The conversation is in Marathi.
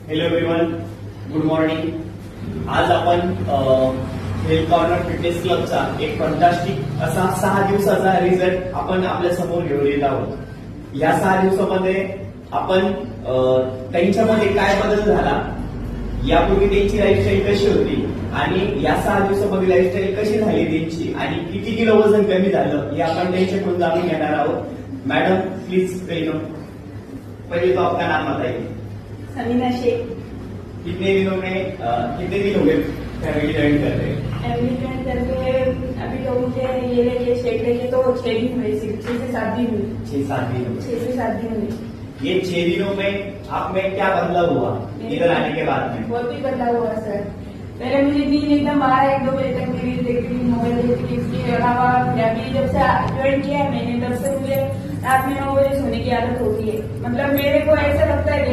Hello everyone, good morning. आज आपण हेल्थ कॉर्नर फिटनेस क्लबचा एक फंटास्टिक असा 6 दिवसाचा रिझल्ट आपण आपल्या समोर घेऊन येत आहोत. या 6 दिवसामध्ये आपण त्यांच्यामध्ये काय बदल झाला, यापूर्वी त्यांची लाईफस्टाईल कशी होती आणि या 6 दिवसामध्ये लाईफस्टाईल कशी झाली त्यांची आणि किती किलो वजन कमी झालं हे आपण त्यांच्याकडून जाणून घेणार आहोत. मैडम प्लीज पहले तो आपका नाम बताइए. समीना शेख. कितने दिन हो गए फैमिली ज्वाइन कर रहे हैं? फैमिली ज्वाइन करके अभी तो मुझे ये लेके शेख लेके तो 6 दिन हुए, 6 से 7 दिन हुए. 6-7 दिन हो गए. 6 से 7 दिन हुए. ये 6 दिनों में आप में क्या बदलाव हुआ इधर आने के बाद में? बहुत ही बदलाव हुआ सर. पहले मुझे नींद एकदम 12-1-2 बजे तक मेरी देखती थी, मोबाइल देखती थी. इसके अलावा अभी जब से ज्वाइन किया है मैंने तब से मुझे रात में 9 बजे सोने की आदत होती है. मतलब मेरे को ऐसा लगता है